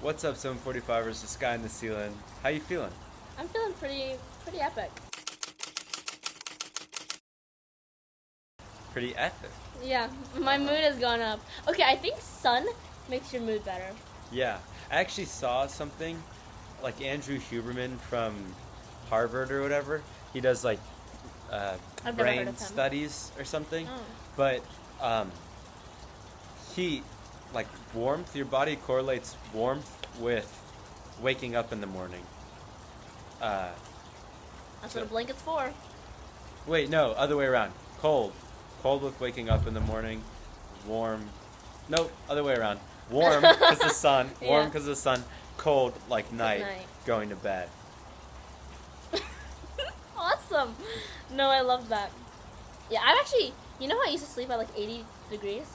What's up, 745ers? The sky in the ceiling. How you feeling? I'm feeling pretty epic. Pretty epic. Yeah, my mood has gone up. Okay, I think sun makes your mood better. Yeah. I actually saw something, like Andrew Huberman from Harvard or whatever. He does like I've never heard brain of him. studies or something. Oh. But heat, like warmth, your body correlates warmth with waking up in the morning. That's what a blanket's for. Wait, no, other way around. Cold. Cold with waking up in the morning. Warm. Nope, other way around. Warm because the sun. Warm Yeah. because the sun. Cold like night, Night. going to bed. Awesome. No, I love that. Yeah, I've actually, you know how I used to sleep at like 80 degrees?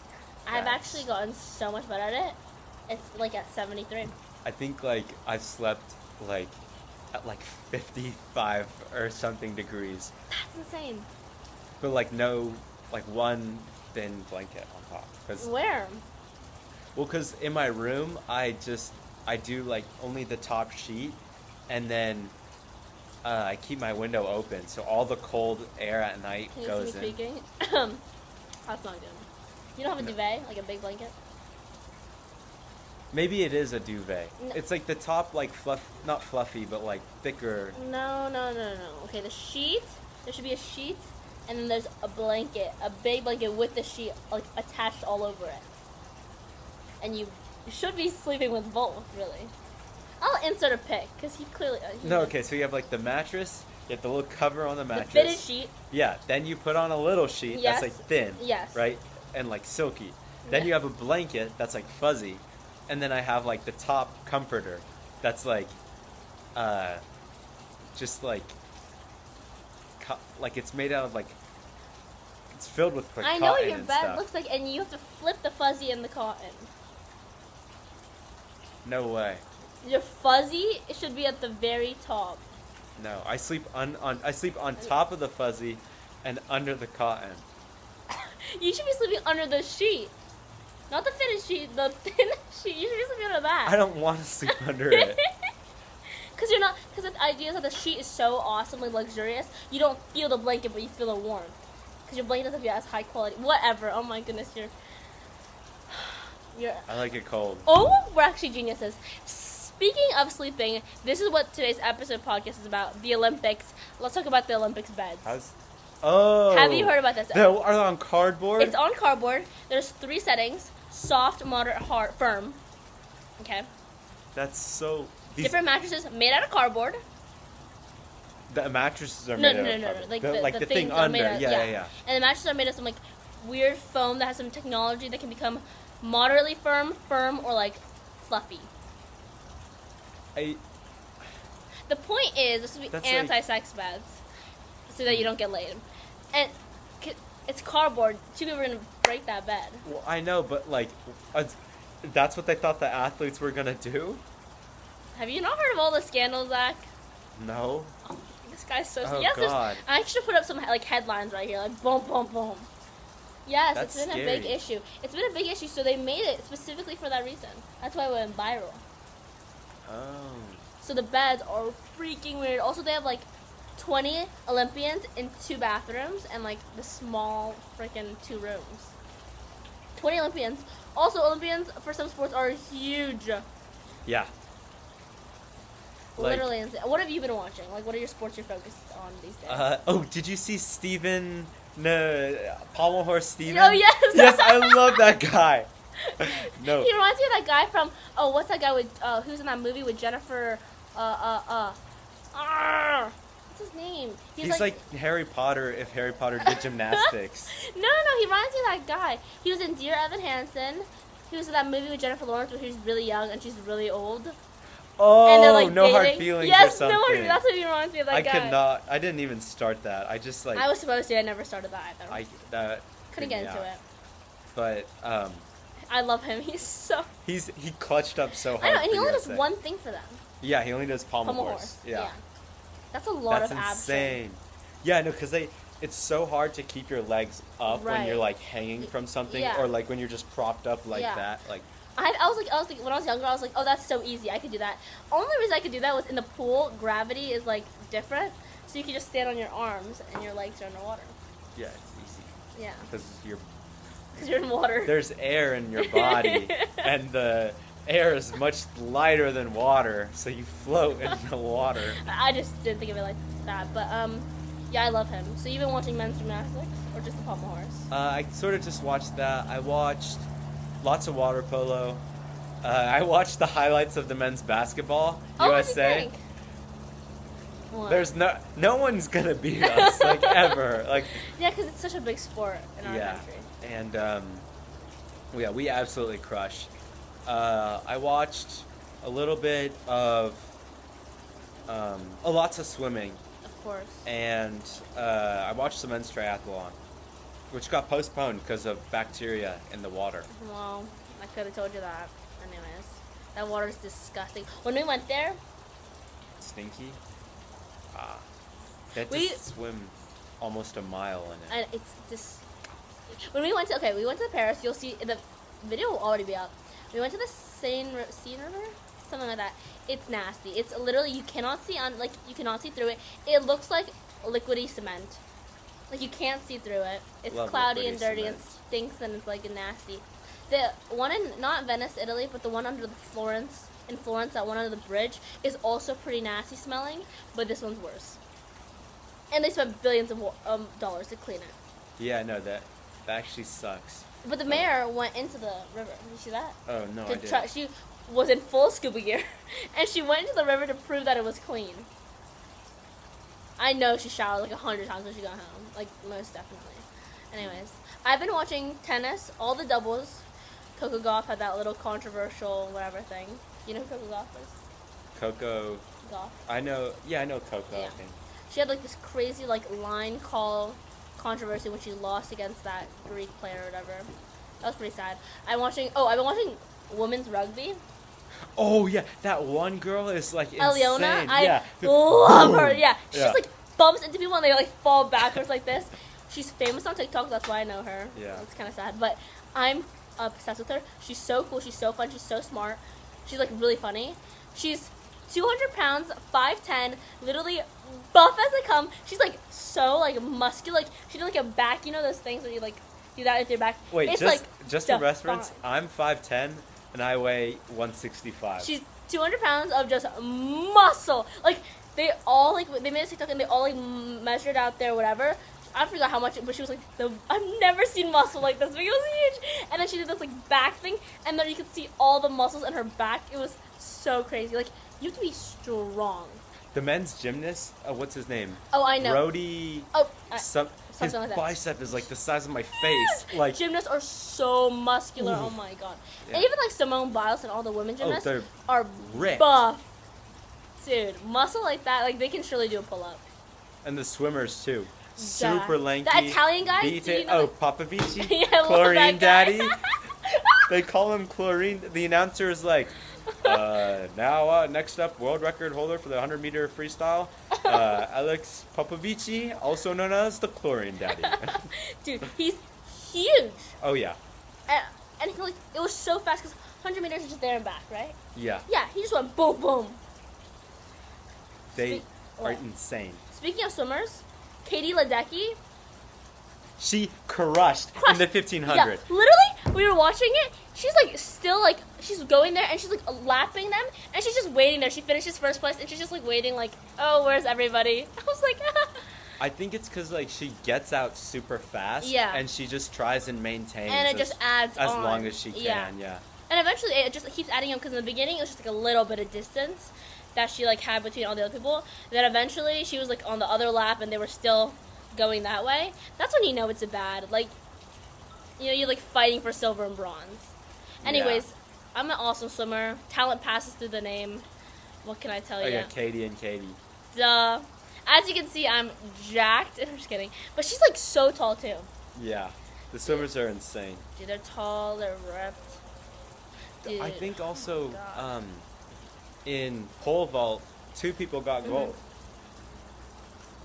I've Yes. actually gotten so much better at it. It's like at 73. I think like I've slept like at like 55 or something degrees, That's insane. but like no, like one thin blanket on top. Where? Because in my room I do like only the top sheet, and then I keep my window open so all the cold air at night Can you goes see me in. speaking? That's not good. You don't have a No. duvet, like a big blanket? Maybe it is a duvet. No. It's like the top, like not fluffy, but like thicker. No. Okay, the sheet, there should be a sheet, and then there's a blanket, a big blanket with the sheet like attached all over it. And you should be sleeping with both, really. I'll insert a pic, because he clearly... No, okay, so you have like the mattress, you have the little cover on the The mattress. fitted sheet. Yeah, then you put on a little sheet Yes. that's like thin, Yes. right? And like silky. Then Yeah. you have a blanket that's like fuzzy. And then I have like the top comforter that's like, just like it's made out of like, it's filled with like I know what cotton your and bed stuff. looks like, and you have to flip the fuzzy and the cotton. No way. Your fuzzy should be at the very top. No, I sleep on top of the fuzzy and under the cotton. You should be sleeping under the sheet. Not the fitted sheet, the thin sheet. You should be sleeping under that. I don't want to sleep under it. Because the idea is that the sheet is so awesomely luxurious, you don't feel the blanket, but you feel the warmth. Because your blanket doesn't feel as high quality. Whatever. Oh my goodness, you're. I like it cold. Oh, we're actually geniuses. Speaking of sleeping, this is what today's episode podcast is about: the Olympics. Let's talk about the Olympics beds. Oh. Have you heard about this? Are they on cardboard? It's on cardboard. There's 3 settings: soft, moderate, hard, firm. Okay. That's so. Different mattresses made out of cardboard. The mattresses are No, made no, out of no, no. cardboard. Like the the thing things are made under. out, Yeah. And the mattresses are made of some like weird foam that has some technology that can become moderately firm, or like fluffy. The point is, this would be That's anti-sex beds, so that you don't get laid. And it's cardboard. 2 people are gonna break that bed. Well, I know, but like, that's what they thought the athletes were gonna do. Have you not heard of all the scandals, Zach? No. Oh, this guy's so. Oh, yes, God. I should put up some like headlines right here, like boom, boom, boom. Yes, That's it's been scary. a big issue. It's been a big issue, so they made it specifically for that reason. That's why it went viral. Oh. So the beds are freaking weird. Also, they have like 20 Olympians in 2 bathrooms and like the small freaking 2 rooms. 20 Olympians. Also, Olympians for some sports are huge. Yeah. Like, Literally insane. What have you been watching? Like, what are your sports you're focused on these days? Did you see Steven? No, pommel horse Steven. Oh, yes. Yes, I love that guy. No. He reminds me of that guy from, what's that guy with, who's in that movie with Jennifer, what's his name? He's like Harry Potter if Harry Potter did gymnastics. No, he reminds me of that guy. He was in Dear Evan Hansen. He was in that movie with Jennifer Lawrence where he's really young and she's really old. Oh, And they're, like, No Hard dating. Feelings or Yes, something. No Hard Feelings. That's what he reminds me of, that guy. I could not. I didn't even start that. I just like. I was supposed to. I never started that either. That Couldn't get into it. But I love him. He's so... he clutched up so hard. I know, and he for only does USA. one thing for them. Yeah, he only does pommel Pommel horse. horse. Yeah. That's a lot That's of abs. insane. Yeah, no, because it's so hard to keep your legs up when Right. you're like hanging from something, Yeah. or like when you're just propped up like Yeah. that. Like, I was like, when I was younger, I was like, oh, that's so easy. I could do that. Only reason I could do that was in the pool. Gravity is like different, so you can just stand on your arms and your legs are underwater. Yeah, it's easy. Yeah. Because You're in water. there's air in your body, and the air is much lighter than water, so you float in the water. I just didn't think of it like that, but yeah, I love him. So you've been watching men's gymnastics or just the pommel horse? I sort of just watched that. I watched lots of water polo. I watched the highlights of the men's basketball, Oh, what do USA. you think? What? There's no one's gonna beat us like ever. Like Yeah, because it's such a big sport in our country. And yeah, we absolutely crush. I watched a little bit of lots of swimming, Of course. and I watched the men's triathlon, which got postponed because of bacteria in the water. Well, I could have told you that. Anyways, that water's disgusting. When we went there, Stinky. They had We- to swim almost a mile in it. and it's just when we went to Paris. You'll see the video will already be up. We went to the Seine River, something like that. It's nasty. It's literally you cannot see you cannot see through it. It looks like liquidy cement. Like you can't see through it. It's Love cloudy liquidy and dirty cement. and stinks and it's like nasty. The one in not Venice, Italy, but the one under the Florence, that one under the bridge is also pretty nasty smelling, but this one's worse. And they spent billions of dollars to clean it. Yeah, no, that actually sucks. But the mayor went into the river. Did you see that? Oh no, I To didn't. try, she was in full scuba gear, and she went into the river to prove that it was clean. I know she showered like 100 times when she got home, like most definitely. Anyways, I've been watching tennis, all the doubles. Coco Gauff had that little controversial whatever thing. You know who Coco Gauff is? Coco. Gauff. I know. Yeah, I know Coco. I Yeah. think. She had like this crazy like line call controversy when she lost against that Greek player or whatever. That was pretty sad. I've been watching women's rugby. Oh yeah, that one girl is like insane. Aliona, Yeah. I love her. Boom. Yeah, she Yeah. just like bumps into people and they like fall backwards like this. She's famous on TikTok. That's why I know her. Yeah. It's kind of sad, but I'm obsessed with her. She's so cool. She's so fun. She's so smart. She's like really funny. She's 200 pounds, 5'10", literally buff as they come. She's like so like muscular. Like she did like a back. You know those things where you like do that with your back. Wait, it's just like just for reference, defined. I'm 5'10" and I weigh 165. She's 200 pounds of just muscle. Like they all like they made a TikTok and they all like measured out their whatever. I forgot how much, but she was like, I've never seen muscle like this. But it was huge. And then she did this like back thing, and then you could see all the muscles in her back. It was so crazy. Like you have to be strong. The men's gymnast, what's his name? Oh, I know. Brody. Oh, His something like that. bicep is like the size of my face. Like Gymnasts are so muscular. Ooh. Oh my god. Yeah. And even like Simone Biles and all the women gymnasts they're are ripped. buff. Dude, muscle like that, like they can surely do a pull up. And the swimmers too. Super lanky. That Italian guy? Beat Do you it. know Oh, Papavici. Yeah, I love Chlorine that guy. Daddy. They call him Chlorine. The announcer is like, now next up, world record holder for the 100-meter freestyle, Alex Popovici, also known as the Chlorine Daddy. Dude, he's huge. Oh yeah, And he, like, it was so fast because 100 meters is just there and back, right? yeah. Yeah, he just went boom, boom. They Speak- are what? insane. Speaking of swimmers, Katie Ledecky. She crushed in the 1500. Yeah, literally, we were watching it. She's like still like she's going there and she's like lapping them and she's just waiting there. She finishes first place and she's just like waiting like, oh, where's everybody? I was like, I think it's because like she gets out super fast. Yeah. And she just tries and maintains. and it just adds as on. long as she can. Yeah. Yeah. And eventually it just keeps adding up because in the beginning it was just like a little bit of distance that she like had between all the other people. Then eventually she was like on the other lap and they were still going that way. That's when you know it's a bad, like, you know, you're like fighting for silver and bronze. Anyways, I'm an awesome swimmer. Talent passes through the name. What can I tell Oh you? yeah, Katie and Katie. Duh. As you can see, I'm jacked. I'm just kidding. But she's like so tall too. Yeah. The swimmers are insane. Dude, they're tall, they're ripped. Dude. I think also God. in pole vault, 2 people got gold.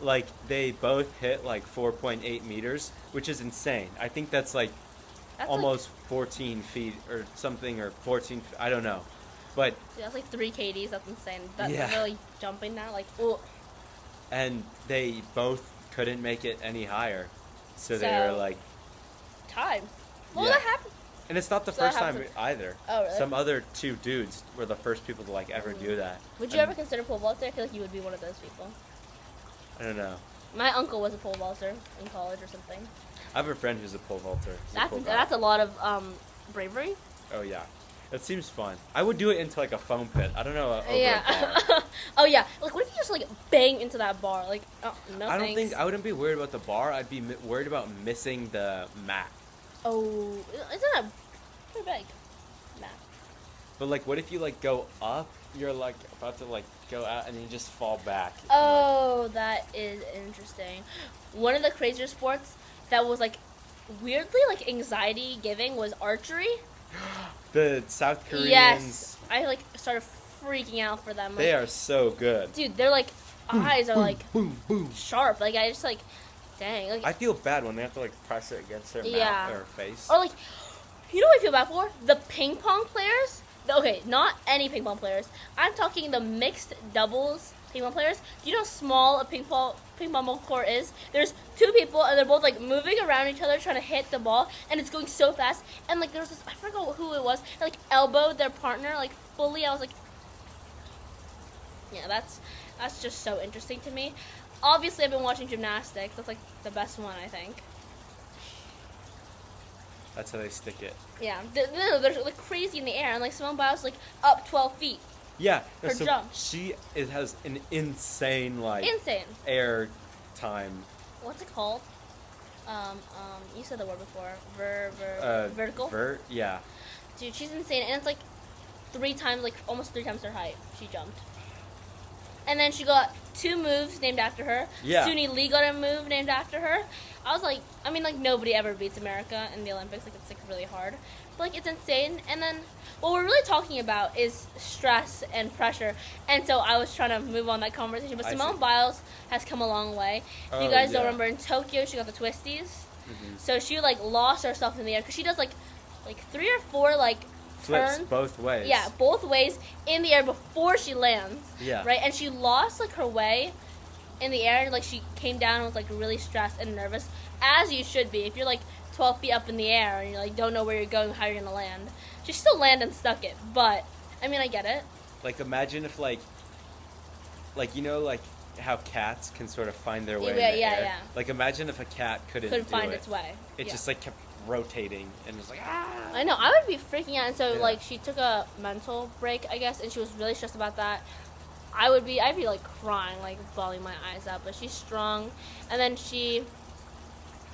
Like they both hit like 4.8 meters, which is insane. I think that's like That's almost 14 feet or something, or 14. I don't know, but That's like 3 KDs. That's insane. That's Yeah. really jumping that. Like, oh. and they both couldn't make it any higher, so they were like Tied. Well, Yeah. that happened. And it's not the So that first time happens- either. Oh, really? Some other 2 dudes were the first people to like ever do that. Would you And ever consider pole vaulter? I feel like you would be one of those people. I don't know. My uncle was a pole vaulter in college or something. I have a friend who's a pole vaulter. He's a cool guy. That's a lot of bravery. Oh yeah, it seems fun. I would do it into like a foam pit. I don't know. Over a Yeah. bar. Oh yeah. Like, what if you just like bang into that bar? Like, oh no. I don't thanks. think I wouldn't be worried about the bar. I'd be worried about missing the mat. Oh, isn't that pretty big? Nah. But like, what if you like go up? You're like about to like go out and you just fall back. and, Oh, that is interesting. One of the crazier sports that was like weirdly like anxiety giving was archery. like, the South Koreans. Yes, I like started freaking out for them. Like, They are so good. dude, their like eyes are like Boom, boom. sharp. Like I just like, dang. Like, I feel bad when they have to like press it against their Yeah. mouth or face. or like, you know what I feel bad for? The ping pong players. Okay, not any ping pong players. I'm talking the mixed doubles ping pong players. Do you know how small a ping pong court is? There's 2 people and they're both like moving around each other trying to hit the ball, and it's going so fast. And like there's this, I forgot who it was, and, like elbowed their partner like fully. I was like, yeah, that's just so interesting to me. Obviously, I've been watching gymnastics. That's like the best one, I think. That's how they stick it. Yeah, they're like crazy in the air, and like Simone Biles like up 12 feet. Yeah. Her so jump. it has an insane like Insane. air time. What's it called? You said the word before. Vertical. Yeah. Dude, she's insane, and it's like 3 times, like almost 3 times her height. She jumped, and then she got 2 moves named after her. Yeah. Suni Lee got a move named after her. I was like, I mean, like nobody ever beats America in the Olympics. Like it's like really hard, but like it's insane. And then what we're really talking about is stress and pressure. And so I was trying to move on that conversation, but I Simone see. Biles has come a long way. If you Oh, guys don't yeah. remember, in Tokyo she got the twisties. Mhm. So she like lost herself in the air because she does like 3 or 4 like Flips turns. both ways. Yeah, both ways in the air before she lands. Yeah. Right, and she lost like her way in the air. Like she came down and was like really stressed and nervous, as you should be if you're like 12 feet up in the air and you like don't know where you're going, how you're gonna land. She still landed and stuck it, but I mean I get it. Like imagine if like you know like how cats can sort of find their way in the Yeah, air. yeah. Like imagine if a cat couldn't Couldn't do find it. its way. It Yeah. just like kept rotating and was like ah. I know, I would be freaking out, and so Yeah. like she took a mental break, I guess, and she was really stressed about that. I'd be like crying, like bawling my eyes out, but she's strong. And then she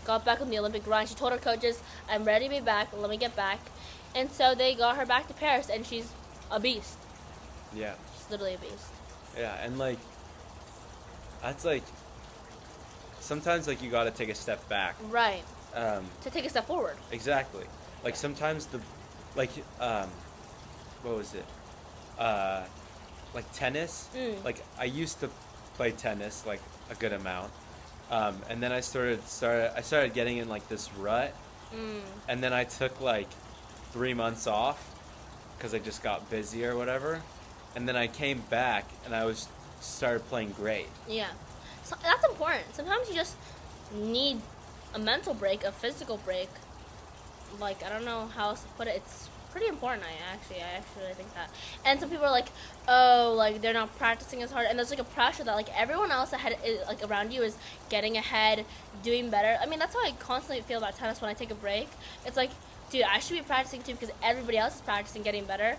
got back on the Olympic grind. She told her coaches, I'm ready to be back, let me get back. And so they got her back to Paris, and she's a beast. Yeah. She's literally a beast. Yeah, and like that's like sometimes like you got to take a step back. Right. Um, To take a step forward. exactly. Like sometimes the like what was it? Like tennis. Mm. Like I used to play tennis like a good amount. And then I started getting in like this rut, Mm. and then I took like 3 months off because I just got busy or whatever, and then I came back and I started playing great. Yeah. So that's important. Sometimes you just need a mental break, a physical break. Like, I don't know how else to put it. It's pretty important, I actually think that. And some people are like, oh, like, they're not practicing as hard. And there's, like, a pressure that, like, everyone else like, around you is getting ahead, doing better. I mean, that's how I constantly feel about tennis when I take a break. It's like, dude, I should be practicing, too, because everybody else is practicing, getting better.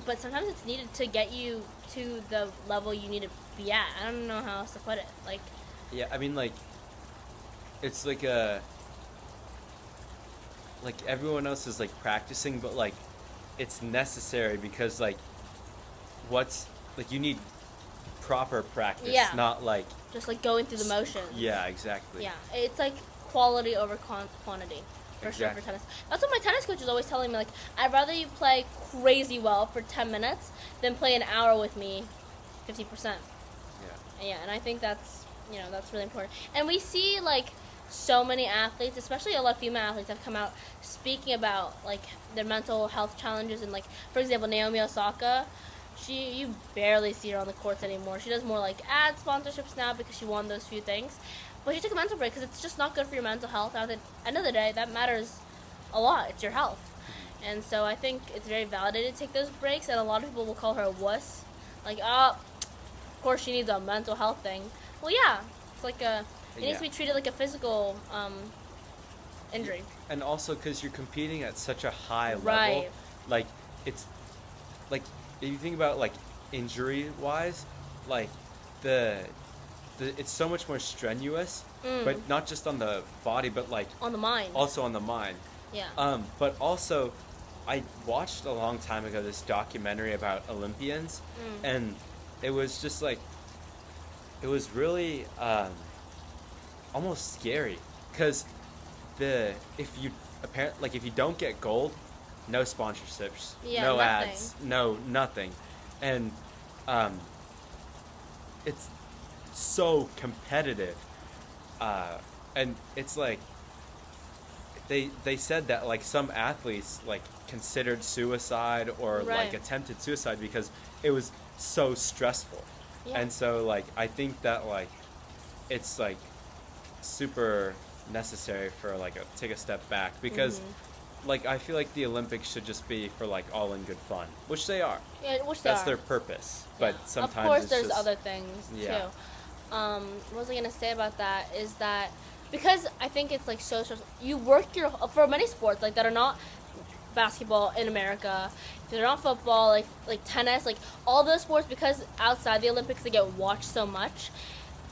But sometimes it's needed to get you to the level you need to be at. I don't know how else to put it. Like, Yeah, I mean, like, it's like like everyone else is like practicing, but like it's necessary because like you need proper practice, Yeah. not like just, like, going through the motions. yeah, exactly. Yeah, it's like quality over quantity. For sure, Exactly. for tennis. That's what my tennis coach is always telling me. Like, I'd rather you play crazy well for 10 minutes than play an hour with me 50%. Yeah. Yeah, and I think that's, that's really important. And we see, like, so many athletes, especially a lot of female athletes, have come out speaking about like their mental health challenges. And like, for example, Naomi Osaka, you barely see her on the courts anymore. She does more like ad sponsorships now because she won those few things. But she took a mental break because it's just not good for your mental health. At the end of the day, that matters a lot. It's your health. And so I think it's very validated to take those breaks. And a lot of people will call her a wuss. Like, oh, of course she needs a mental health thing. Well, yeah. It's like it needs to be treated like a physical injury. And also because you're competing at such a high level. Right. Like, it's, like, if you think about, like, injury-wise, like, it's so much more strenuous, but not just on the body, but like on the mind. Also on the mind. Yeah. But also, I watched a long time ago this documentary about Olympians, and it was just like, it was really almost scary because if you don't get gold, no sponsorships, no nothing. ads, no nothing, and it's so competitive, and it's like they said that like some athletes like considered suicide or like attempted suicide because it was so stressful. And so like I think that like it's like super necessary for like take a step back because like I feel like the Olympics should just be for like all in good fun, which they are. Yeah, which that's they are. their purpose. But sometimes of course it's there's just, other things too. What was I gonna say about that is that because I think it's like so stressful. You work for many sports like that are not basketball in America, they're not football, like tennis, like all those sports, because outside the Olympics they get watched so much.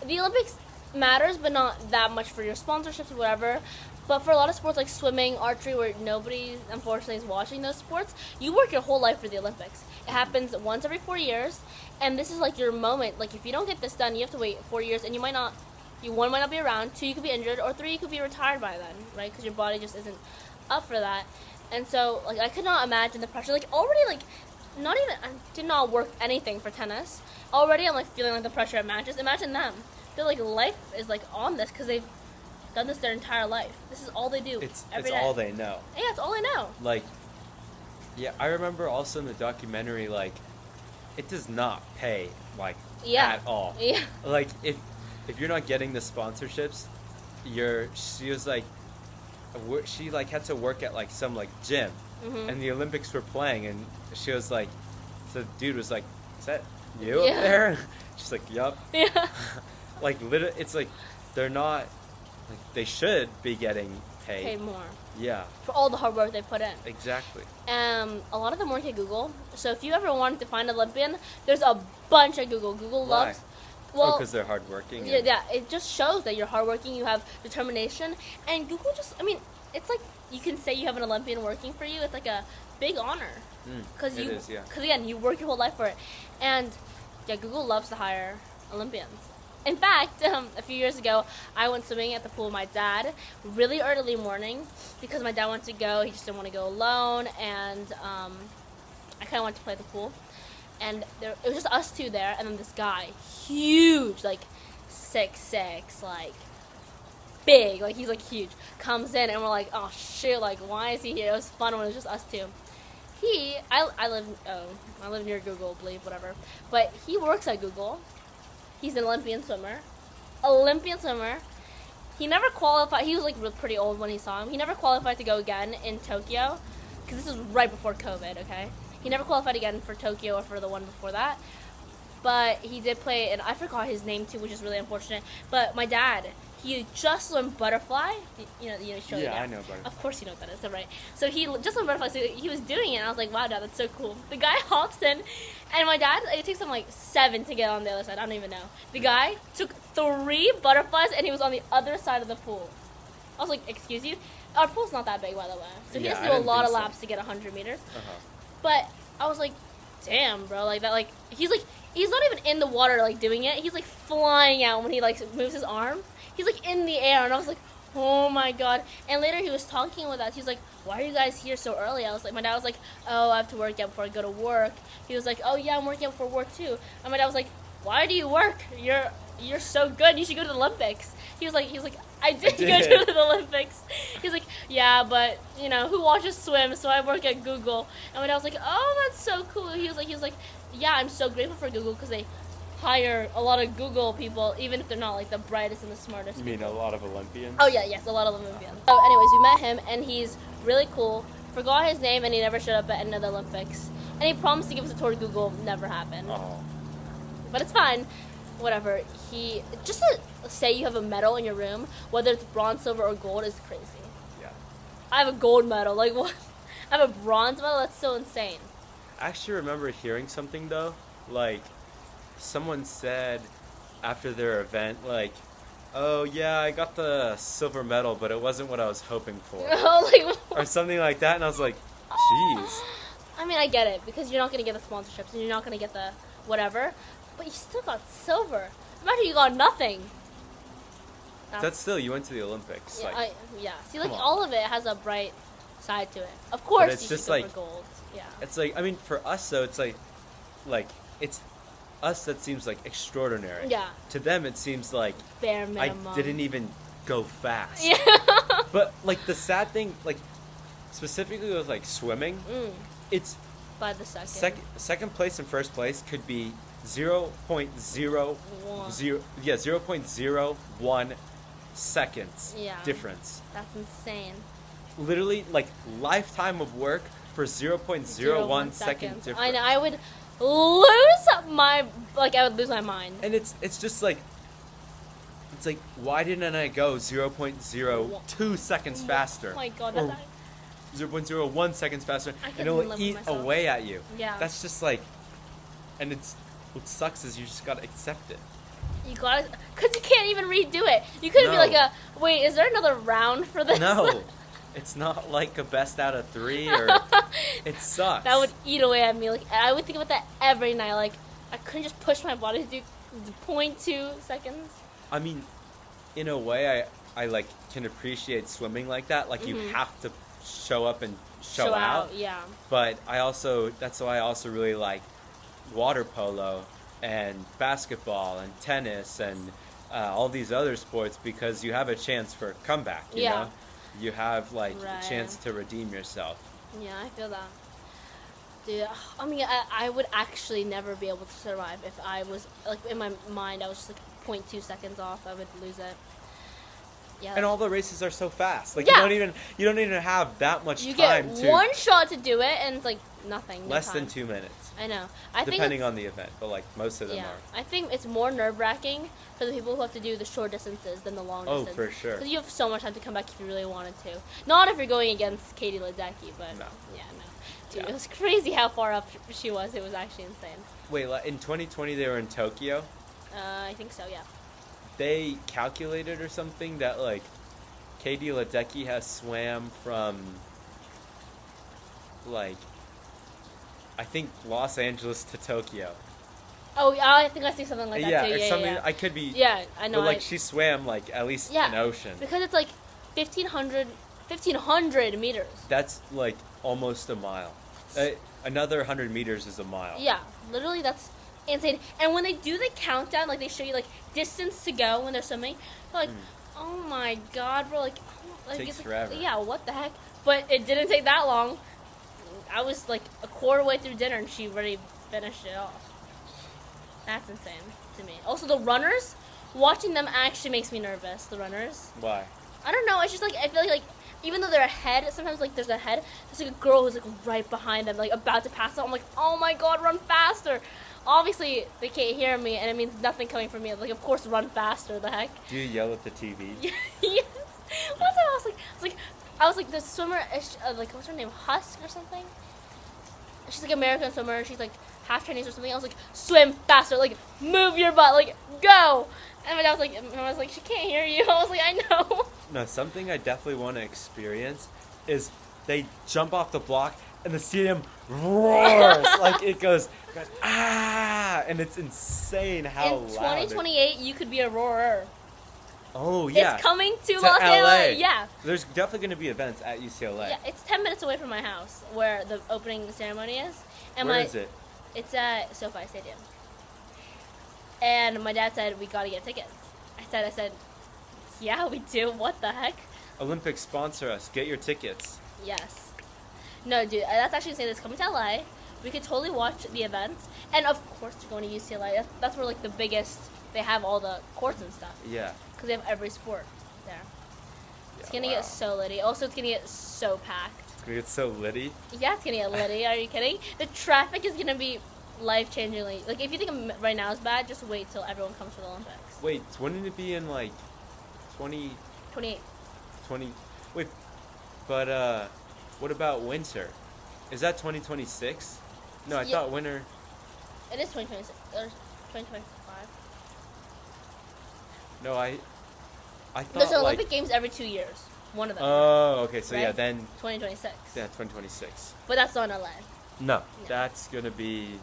The Olympics matters, but not that much for your sponsorships or whatever. But for a lot of sports like swimming, archery, where nobody unfortunately is watching those sports, you work your whole life for the Olympics. It happens once every 4 years, and this is like your moment. Like if you don't get this done, you have to wait 4 years, and one might not be around, 2 you could be injured, or 3 you could be retired by then, right? Because your body just isn't up for that. And so like I could not imagine the pressure. Like already like not even I did not work anything for tennis. Already I'm like feeling like the pressure of matches. Imagine them. Their like life is like on this because they've done this their entire life. This is all they do. It's day. all they know. Yeah, it's all they know. Like, yeah, I remember also in the documentary, like, it does not pay, like, at all. Yeah. Like, if you're not getting the sponsorships, she was like, she like had to work at like some like gym, and the Olympics were playing, and she was like, so the dude was like, is that you up there? She's like, yup. Yeah. Like, literally, it's like, they're not, like, they should be getting paid more. Yeah. For all the hard work they put in. Exactly. A lot of them work at Google. So if you ever wanted to find an Olympian, there's a bunch at Google. Google loves. Well, because they're hardworking. Yeah, it just shows that you're hardworking, you have determination, and Google just, I mean, it's like you can say you have an Olympian working for you. It's like a big honor. Because again, you work your whole life for it. And yeah, Google loves to hire Olympians. In fact, a few years ago, I went swimming at the pool with my dad really early morning because my dad wanted to go. He just didn't want to go alone, and I kind of wanted to play at the pool. And it was just us two there, and then this guy, huge, like 6'6", like big, like he's like huge, comes in, and we're like, oh shit, like why is he here? It was fun when it was just us two. I live near Google, believe whatever, but he works at Google. He's an Olympian swimmer. He never qualified. He was like pretty old when he saw him. He never qualified to go again in Tokyo, because this was right before COVID. Okay. He never qualified again for Tokyo or for the one before that. But he did play, and I forgot his name too, which is really unfortunate. But my dad, he just learned butterfly. You know, I know butterfly. Of course you know what that is, right? So he just learned butterfly, so he was doing it, and I was like, wow, Dad, that's so cool. The guy hops in, and my dad, it takes him like 7 to get on the other side. I don't even know. The guy took 3 butterflies, and he was on the other side of the pool. I was like, excuse you? Our pool's not that big, by the way. So he has to do a lot of laps to get 100 meters. But I was like, damn, bro, like that, like he's not even in the water like doing it. He's like flying out when he like moves his arm. He's like in the air, and I was like, oh my god. And later he was talking with us. He's like, why are you guys here so early? I was like, my dad was like, oh, I have to work out before I go to work. He was like, oh yeah, I'm working out before work too. And my dad was like, why do you work? You're you're so good. You should go to the Olympics. He was like, I did go did. to the Olympics. He's like, yeah, but you know, who watches swim? So I work at Google. And when I was like, oh, that's so cool. He was like, yeah, I'm so grateful for Google because they hire a lot of Google people, even if they're not like the brightest and the smartest. You mean a lot of Olympians? Oh yeah, yes, a lot of Olympians. So anyways, we met him and he's really cool. Forgot his name and he never showed up at any of the Olympics. And he promised to give us a tour to Google. Never happened. Oh. But it's fine. Whatever. He just to say you have a medal in your room, whether it's bronze, silver, or gold, is crazy. Yeah. I have a gold medal. Like what? I have a bronze medal. That's so insane. I actually remember hearing something though, like someone said after their event, like, "Oh yeah, I got the silver medal, but it wasn't what I was hoping for," or something like that, and I was like, "Jeez." I mean, I get it because you're not gonna get the sponsorships and you're not gonna get the whatever, but you still got silver. Imagine you got nothing. That's still, you went to the Olympics. Yeah, Like, see, like come on. all of it has a bright side to it. Of course, it's you just should go like- for gold. Yeah. it's like, I mean, for us though, it's like it's us that seems like extraordinary. Yeah. To them, it seems like Bare minimum. I didn't even go fast. Yeah. But like the sad thing, like specifically with like swimming, it's By the second. second place and first place could be 0.0 0.01 seconds Yeah. difference. That's insane. Literally, like lifetime of work for 0.01 second difference. I know. I would lose my mind. And it's just like, it's like, why didn't I go 0.02 seconds faster? Oh my god, Or that's 0.01 seconds faster, I and couldn't it will even live eat with myself. away at you. Yeah. That's just like, and what sucks is you just gotta accept it. you got it because you can't even redo it. You couldn't be No. like wait, is there another round for this? No, it's not like a best out of 3 or it sucks. That would eat away at me. Like I would think about that every night. Like I couldn't just push my body to do 0.2 seconds. I mean, in a way, I like can appreciate swimming like that. Like you have to show up and show out. Yeah. But that's why I also really like water polo and basketball and tennis and all these other sports, because you have a chance for comeback. You Yeah. know? You have like Right. a chance to redeem yourself. Yeah, I feel that. Dude, I mean, I would actually never be able to survive if I was, like, in my mind, I was just, like, 0.2 seconds off. I would lose it. Yeah. And all the races are so fast. Like Yeah. you don't even have that much you time get to one shot to do it, and it's, like, nothing. No less time. than 2 minutes. I know. I think Depending it's- on the event, but like most of them yeah, are. I think it's more nerve-wracking for the people who have to do the short distances than the long Oh, distance. for sure. Because you have so much time to come back if you really wanted to. Not if you're going against Katie Ledecky, but No. yeah, no. Dude, Yeah. it was crazy how far up she was. It was actually insane. Wait, in 2020 they were in Tokyo. I think so, yeah. They calculated or something that like Katie Ledecky has swam from like I think Los Angeles to Tokyo. Oh, yeah, I think I see something like that Yeah, too. or Yeah, something. yeah. I could be. Yeah, I know. But like she swam like at least Yeah, an ocean. because it's like 1,500 meters. That's like almost a mile. Another 100 meters is a mile. Yeah, literally that's insane. And when they do the countdown, like they show you like distance to go when they're swimming, they're like, oh my god, bro, like, Takes it's like, forever. yeah, what the heck? But it didn't take that long. I was like a quarter way through dinner and she already finished it off. That's insane to me. Also, the runners, watching them actually makes me nervous. The runners. Why? I don't know. It's just like I feel like even though they're ahead, sometimes like there's a head, there's like a girl who's like right behind them, like about to pass out. I'm like, oh my god, run faster! Obviously they can't hear me, and it means nothing coming from me. Like, of course, run faster. The heck? Do you yell at the TV? Yes. One time I was like the swimmer, like what's her name, Husk or something? She's like American swimmer. She's like half Chinese or something. I was like, swim faster, like move your butt, like go. And my dad was like, she can't hear you. I was like, I know. No, something I definitely want to experience is they jump off the block and the stadium roars. Like it goes ah, and it's insane how In loud. 2028, you could be a roarer. Oh yeah, It's coming to To Los LA. Angeles. Yeah. There's definitely going to be events at UCLA. Yeah, it's 10 minutes away from my house where the opening ceremony is. And Where is it? It's at SoFi Stadium. And my dad said, we gotta get tickets. I said, yeah, we do. What the heck? Olympics sponsor us. Get your tickets. Yes. No, dude, that's actually saying this coming to LA. We could totally watch the events. And of course, you're going to UCLA. That's where, like, the biggest, they have all the courts and stuff. Yeah. Because they have every sport there. Yeah, It's going to get so litty. Also, it's going to get so packed. It's gonna get so litty. Yeah, it's going to get litty. Are you kidding? The traffic is going to be life-changingly. Like, if you think right now is bad, just wait till everyone comes for the Olympics. Wait, wouldn't it be in like 28? 20? Wait, but what about winter? Is that 2026? No, I thought winter. It is 2026 or 2025. No, I thought There's like. Olympic Games every 2 years. One of them. Oh, okay. So right? yeah, then 2026. yeah, 2026. But that's not in LA. No, that's gonna be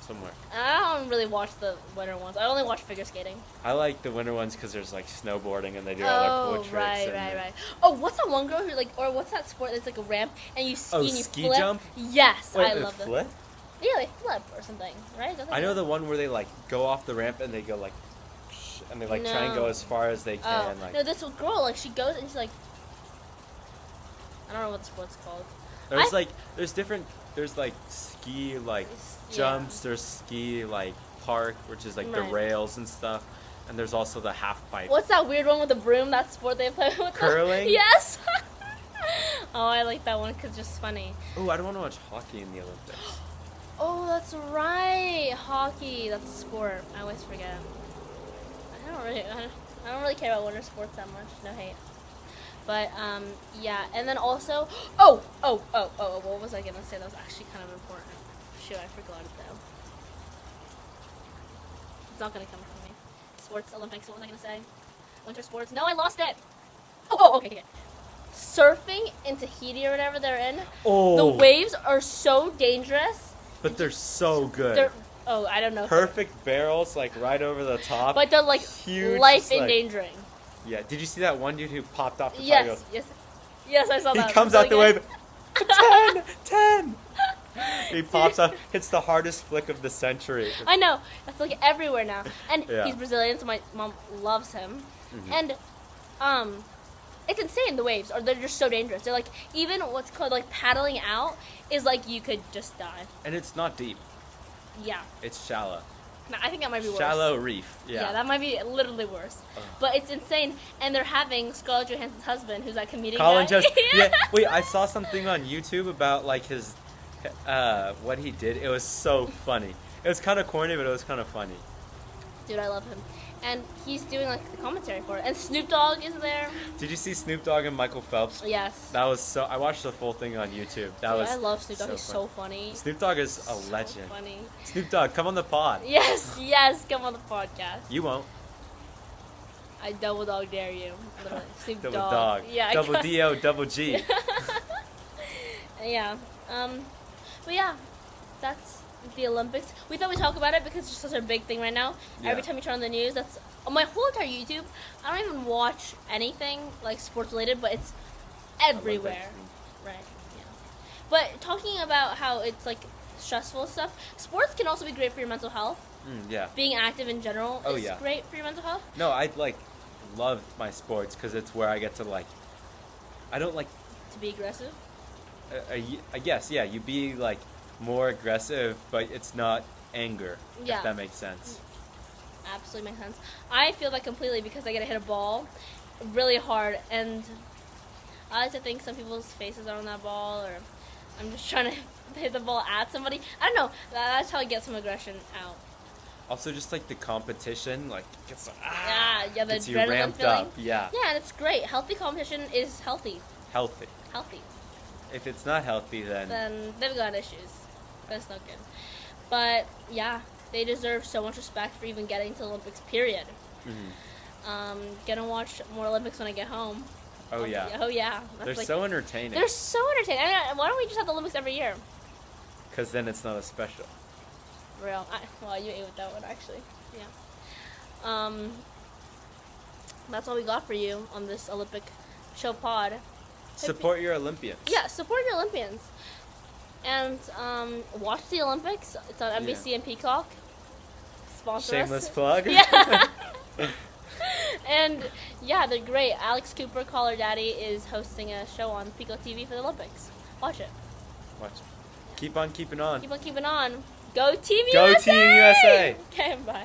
somewhere. I don't really watch the winter ones. I only watch figure skating. I like the winter ones because there's like snowboarding and they do all their cool tricks. Right. Oh, what's that one girl who like, or what's that sport that's like a ramp and you ski and you ski flip? jump? Yes, Wait, I they love them. flip? Yeah, they flip or something, right? I know the one where they like go off the ramp and they go like, and they like try and go as far as they can. Like no, this girl like she goes and she's like, I don't know what the sport's called. there's like ski like jumps. There's ski like park, which is like the rails and stuff, and there's also the half pipe. What's that weird one with the broom? That sport they play with? Curling? Yes. Oh, I like that one because it's just funny. Oh, I don't want to watch hockey in the Olympics. Oh, that's right. Hockey. That's a sport. I always forget. I don't really care about winter sports that much. No hate. But yeah, and then also, what was I gonna say? That was actually kind of important. Shoot, I forgot it though. It's not gonna come from me. Sports, Olympics. What was I gonna say? Winter sports. No, I lost it. Okay. Surfing in Tahiti or whatever they're in. Oh. The waves are so dangerous. But they're so good. I don't know. Perfect barrels, like right over the top. But they're like huge, life like, endangering. Yeah. Did you see that one dude who popped off the top? Yes, I saw that. He comes out the wave. 10. He pops up, hits the hardest flick of the century. I know. That's like everywhere now. And Yeah. he's Brazilian, so my mom loves him. Mm-hmm. And it's insane, the waves. Or they're just so dangerous. They're like, even what's called like paddling out is like you could just die. And it's not deep. Yeah. It's shallow. No, I think that might be worse. Shallow reef. Yeah. That might be literally worse. But it's insane. And they're having Scarlett Johansson's husband, who's that comedian Colin guy. Jost. Yeah. Wait, I saw something on YouTube about like his, what he did. It was so funny. It was kind of corny, but it was kind of funny. Dude, I love him. And he's doing like the commentary for it. And Snoop Dogg is there. Did you see Snoop Dogg and Michael Phelps? Yes. That was so. I watched the full thing on YouTube. I love Snoop Dogg. He's so funny. Snoop Dogg is a legend. Funny. Snoop Dogg, come on the pod. Yes, come on the podcast. You won't. I double dog dare you. Literally. Snoop Double Dogg. dog. Yeah. Double D-O, double G. Yeah. But yeah, that's the Olympics. We thought we'd talk about it because it's just such a big thing right now. Yeah. Every time you turn on the news, that's on my whole entire YouTube. I don't even watch anything like sports related, but it's everywhere. Olympics. Right. Yeah. But talking about how it's like stressful stuff, sports can also be great for your mental health. Yeah. Being active in general is great for your mental health. No, I like love my sports because it's where I get to like. I don't like. To be aggressive. I guess you be like more aggressive, but it's not anger. Yeah. If that makes sense. Absolutely makes sense. I feel that completely because I get to hit a ball really hard, and I like to think some people's faces are on that ball, or I'm just trying to hit the ball at somebody. I don't know. That's how I get some aggression out. Also, just like the competition, like gets the gets you adrenaline ramped feeling. up. Yeah. Yeah, and it's great. Healthy competition is healthy. Healthy. If it's not healthy, then they've got issues. That's not good. But yeah, they deserve so much respect for even getting to the Olympics. Period. Gonna watch more Olympics when I get home. Oh yeah. That's They're so entertaining. They're so entertaining. I mean, why don't we just have the Olympics every year? Because then it's not as special. Real. Well, you ate with that one actually. Yeah. That's all we got for you on this Olympic show pod. Support your Olympians. Yeah, support your Olympians. And watch the Olympics. It's on NBC and Peacock. sponsor Shameless us. plug. Yeah. And yeah, they're great. Alex Cooper, Call Her Daddy, is hosting a show on Pico TV for the Olympics. Watch it. Watch. Keep on keeping on. Keep on keeping on. Go Team Go USA! Team USA! Okay, bye.